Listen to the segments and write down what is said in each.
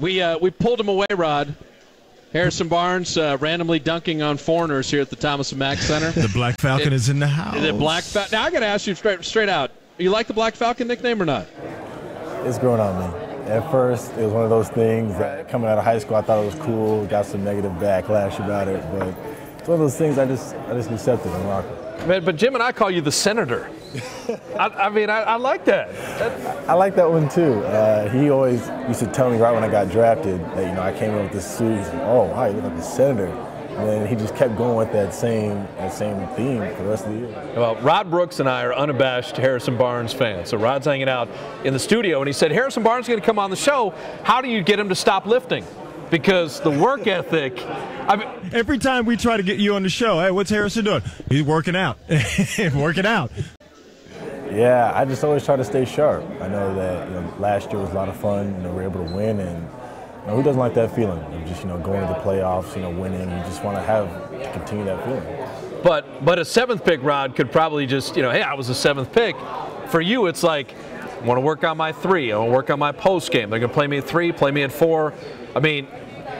We pulled him away, Rod. Harrison Barnes randomly dunking on foreigners here at the Thomas & Mack Center. The Black Falcon is in the house. The Black Falcon. Now I got to ask you straight out. You like the Black Falcon nickname or not? It's grown on me. At first, it was one of those things that coming out of high school, I thought it was cool. Got some negative backlash about it, but it's one of those things I just accepted and rock it. But Jim and I call you the Senator. I mean, I like that. I like that one too. He always used to tell me right when I got drafted that I came in with this suit. He's like, "Oh, wow, you look like the Senator." And then he just kept going with that same theme for the rest of the year. Well, Rod Brooks and I are unabashed Harrison Barnes fans. So Rod's hanging out in the studio, and he said, Harrison Barnes is going to come on the show. How do you get him to stop lifting? Because the work ethic. Every time we try to get you on the show, hey, what's Harrison doing? He's working out. Working out. Yeah, I just always try to stay sharp. I know that last year was a lot of fun. We were able to win, and who doesn't like that feeling of just going to the playoffs, winning? You just want to continue that feeling. But a seventh pick, Rod, could probably just hey, I was a seventh pick. For you, it's like I want to work on my three. I want to work on my post game. They're going to play me at 3, play me at 4. I mean,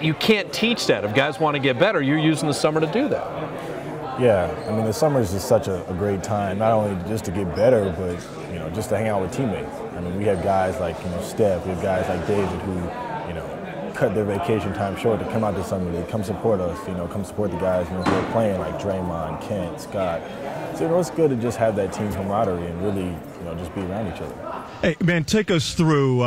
you can't teach that. If guys want to get better, you're using the summer to do that. Yeah, I mean, the summer is just such a great time, not only just to get better, but just to hang out with teammates. I mean, we have guys like Steph, we have guys like David who cut their vacation time short to come out this summer. They come support us, come support the guys who are playing like Draymond, Kent, Scott. So it's good to just have that team camaraderie and really just be around each other. Hey man, take us through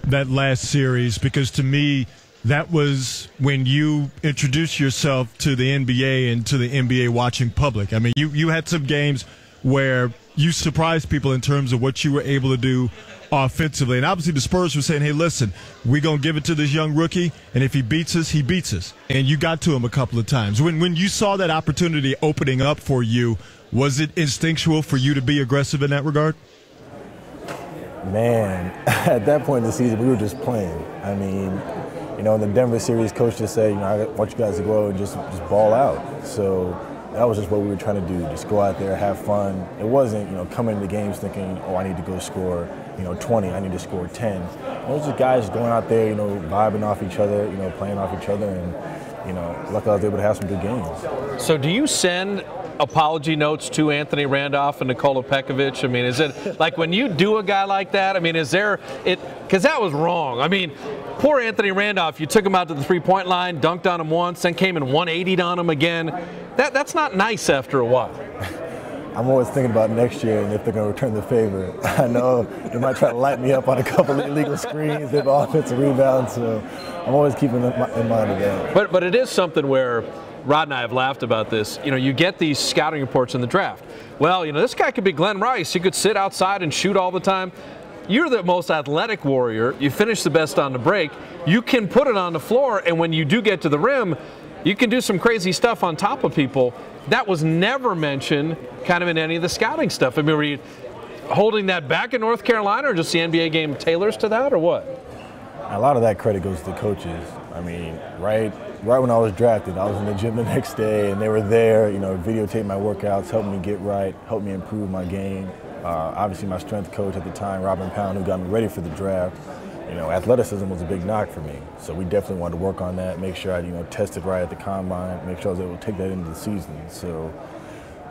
that last series, because to me, that was when you introduced yourself to the NBA and to the NBA watching public. I mean, you had some games where you surprised people in terms of what you were able to do offensively. And obviously the Spurs were saying, hey, listen, we're going to give it to this young rookie, and if he beats us, he beats us. And you got to him a couple of times. When you saw that opportunity opening up for you, was it instinctual for you to be aggressive in that regard? Man, at that point in the season, we were just playing. I mean, in the Denver series, coach just said, I want you guys to go and just ball out. So that was just what we were trying to do, just go out there, have fun. It wasn't, coming into games thinking, oh, I need to go score, 20, I need to score 10. It was just guys going out there, vibing off each other, playing off each other, and, luckily I was able to have some good games. So do you send apology notes to Anthony Randolph and Nikola Pekovic? I mean, is it like when you do a guy like that, I mean, is there it, because that was wrong. I mean, poor Anthony Randolph, you took him out to the three-point line, dunked on him once, then came and 180'd on him again. That's not nice after a while. I'm always thinking about next year and if they're going to return the favor. I know they might try to light me up on a couple of illegal screens, they have offensive rebounds, so I'm always keeping in mind of that. But it is something where Rod and I have laughed about this. You get these scouting reports in the draft. Well, this guy could be Glenn Rice. He could sit outside and shoot all the time. You're the most athletic warrior. You finish the best on the break. You can put it on the floor, and when you do get to the rim, you can do some crazy stuff on top of people. That was never mentioned kind of in any of the scouting stuff. I mean, were you holding that back in North Carolina, or just the NBA game tailors to that, or what? A lot of that credit goes to the coaches. I mean, right when I was drafted, I was in the gym the next day, and they were there, videotape my workouts, helped me get right, helped me improve my game. Obviously, my strength coach at the time, Robin Pound, who got me ready for the draft, athleticism was a big knock for me. So we definitely wanted to work on that, make sure I, tested right at the combine, make sure I was able to take that into the season. So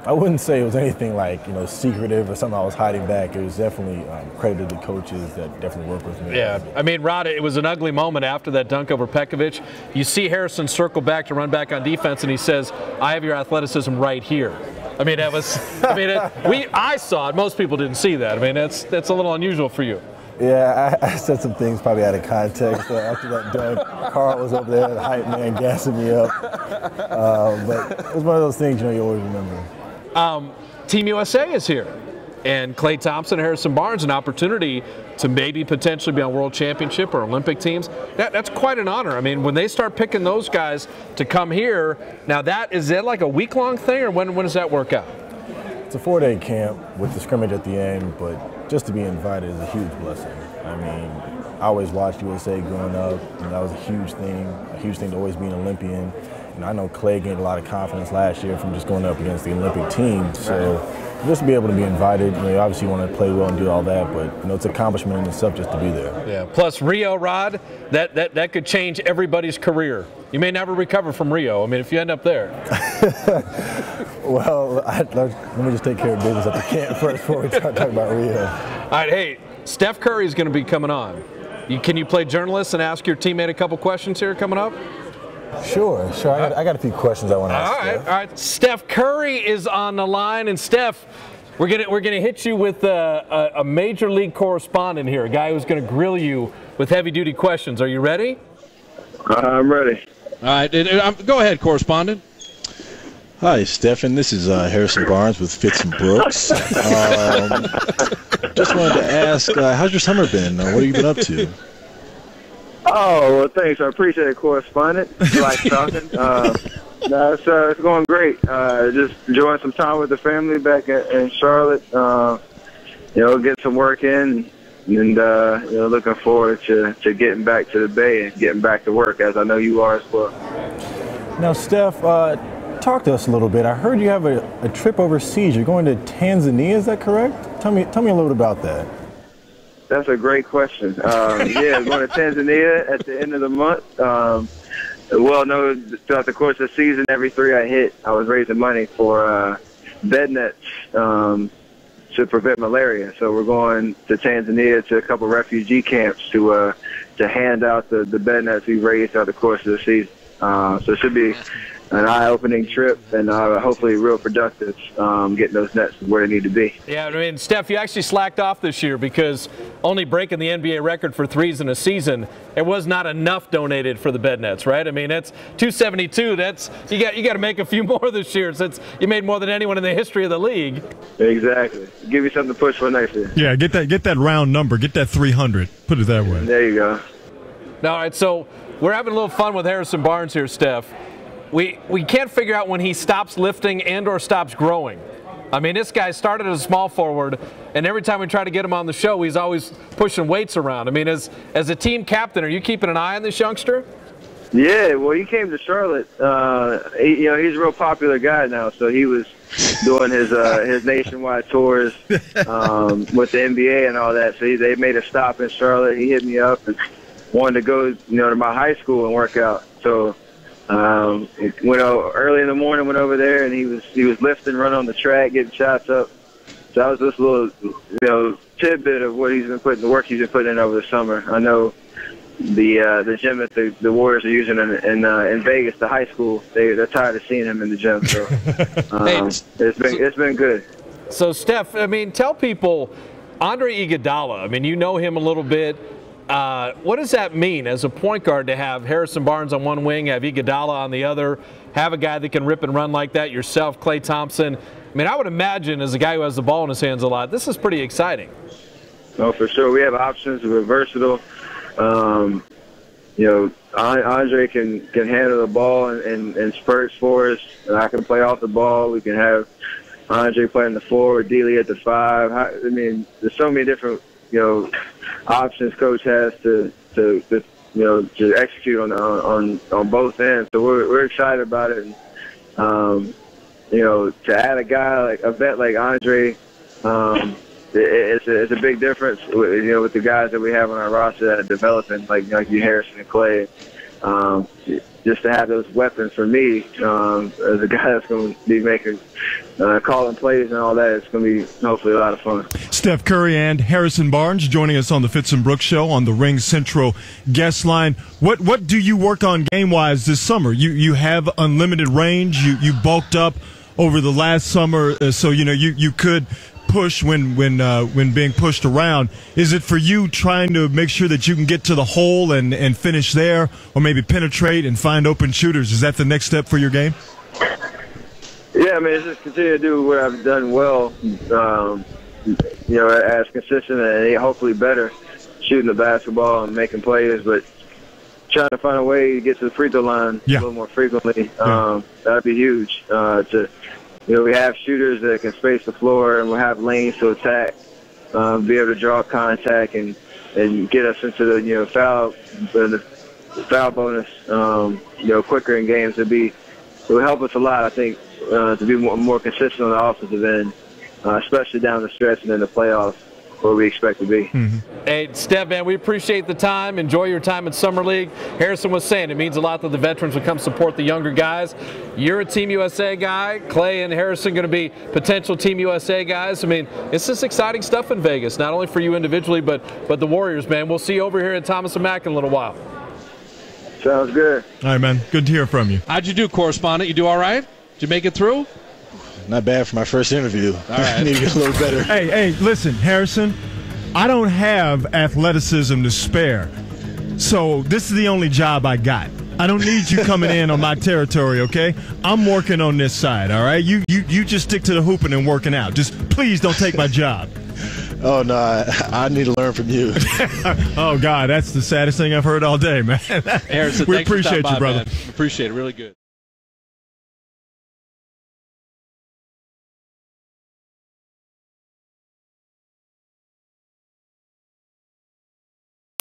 I wouldn't say it was anything like, secretive or something I was hiding back. It was definitely credit to the coaches that definitely worked with me. Yeah, I mean, Rod, it was an ugly moment after that dunk over Pekovic. You see Harrison circle back to run back on defense, and he says, I have your athleticism right here. I mean, that was, I saw it. Most people didn't see that. I mean, that's a little unusual for you. Yeah, I said some things probably out of context. After that dunk, Carl was over there, the hype man, gassing me up. But it was one of those things, you always remember. Team USA is here. And Klay Thompson, Harrison Barnes, an opportunity to maybe potentially be on World Championship or Olympic teams. That's quite an honor. I mean, when they start picking those guys to come here, now is that like a week-long thing, or when does that work out? It's a 4-day camp with the scrimmage at the end, but just to be invited is a huge blessing. I mean, I always watched USA growing up, and that was a huge thing to always be an Olympian. I know Klay gained a lot of confidence last year from just going up against the Olympic team, so just to be able to be invited. You know, you obviously want to play well and do all that, but you know, it's an accomplishment in itself just to be there. Yeah. Plus Rio, Rod, that could change everybody's career. You may never recover from Rio. I mean, if you end up there. Well, let me just take care of business at the camp first before we start talking about Rio. All right, hey, Steph Curry is going to be coming on. Can you play journalist and ask your teammate a couple questions here coming up? Sure. I got a few questions I want to ask. All right. Steph Curry is on the line, and Steph, we're gonna hit you with a major league correspondent here, a guy who's going to grill you with heavy-duty questions. Are you ready? I'm ready. All right, go ahead, correspondent. Hi, Stephen. This is Harrison Barnes with Fitz and Brooks. Just wanted to ask, how's your summer been? What have you been up to? Oh, well, thanks. I appreciate it, correspondent. You like talking. No, it's going great. Just enjoying some time with the family back in Charlotte. You know, getting some work in, and you know, looking forward to getting back to the Bay and getting back to work, as I know you are as well. Now, Steph, talk to us a little bit. I heard you have a trip overseas. You're going to Tanzania, is that correct? Tell me a little bit about that. That's a great question. Yeah, I'm going to Tanzania at the end of the month. Well, no, throughout the course of the season, every three I hit, I was raising money for bed nets to prevent malaria. So we're going to Tanzania to a couple refugee camps to hand out the bed nets we raised throughout the course of the season. So it should be an eye-opening trip and hopefully real productive, getting those nets where they need to be. Yeah, I mean, Steph, you actually slacked off this year because only breaking the NBA record for threes in a season, there was not enough donated for the bed nets, right? I mean, that's 272. That's you got to make a few more this year since you made more than anyone in the history of the league. Exactly. Give you something to push for next year. Yeah, get that round number. Get that 300. Put it that way. There you go. All right, so we're having a little fun with Harrison Barnes here, Steph. We can't figure out when he stops lifting and or stops growing. I mean, this guy started as a small forward, and every time we try to get him on the show, he's always pushing weights around. I mean, as a team captain, are you keeping an eye on this youngster? Yeah, well, he came to Charlotte. He's a real popular guy now, so he was doing his nationwide tours with the NBA and all that. So they made a stop in Charlotte. He hit me up and wanted to go, to my high school and work out. So went out early in the morning, went over there, and he was lifting, running on the track, getting shots up. So that was just a little, tidbit of what the work he's been putting in over the summer. I know the gym that the Warriors are using in Vegas, the high school, they're tired of seeing him in the gym. So it's been good. So Steph, I mean, tell people Andre Iguodala. I mean, you know him a little bit. What does that mean as a point guard to have Harrison Barnes on one wing, have Iguodala on the other, have a guy that can rip and run like that, yourself, Klay Thompson? I mean, I would imagine as a guy who has the ball in his hands a lot, this is pretty exciting. Oh, for sure. We have options. We're versatile. Andre can handle the ball in spurts for us, and I can play off the ball. We can have Andre playing the 4, Dealey at the 5. I mean, there's so many different options coach has to execute on both ends. So we're excited about it. And, to add a vet like Andre, it's a big difference with the guys that we have on our roster that are developing, like you, Harrison and Klay. Just to have those weapons for me as a guy that's going to be making calling plays and all that, it's going to be hopefully a lot of fun. Steph Curry and Harrison Barnes joining us on the Fitz and Brooks Show on the Ring Central guest line. What do you work on game-wise this summer? You have unlimited range. You bulked up over the last summer, so you could push when being pushed around. Is it for you trying to make sure that you can get to the hole and finish there, or maybe penetrate and find open shooters? Is that the next step for your game? Yeah, I mean, it's just continue to do what I've done well, as consistent and hopefully better, shooting the basketball and making plays, but trying to find a way to get to the free throw line a little more frequently. That'd be huge. We have shooters that can space the floor, and we'll have lanes to attack, be able to draw contact and get us into the foul bonus, quicker in games. It will help us a lot, I think, to be more consistent on the offensive end especially down the stretch and in the playoffs where we expect to be. Hey, Steph, man, we appreciate the time. Enjoy your time in Summer League. Harrison was saying it means a lot that the veterans would come support the younger guys. You're a Team USA guy. Clay and Harrison going to be potential Team USA guys. I mean, it's just exciting stuff in Vegas, not only for you individually, but the Warriors, man. We'll see you over here at Thomas & Mack in a little while. Sounds good. All right, man. Good to hear from you. How'd you do, correspondent? You do all right? Did you make it through? Not bad for my first interview. All right. I need to get a little better. Hey, listen, Harrison, I don't have athleticism to spare, so this is the only job I got. I don't need you coming in on my territory, okay? I'm working on this side, all right? You just stick to the hooping and working out. Just please don't take my job. Oh, no, I need to learn from you. Oh, God, that's the saddest thing I've heard all day, man. Harrison, we thanks for appreciate stopping you, by, brother. man. Appreciate it. Really good.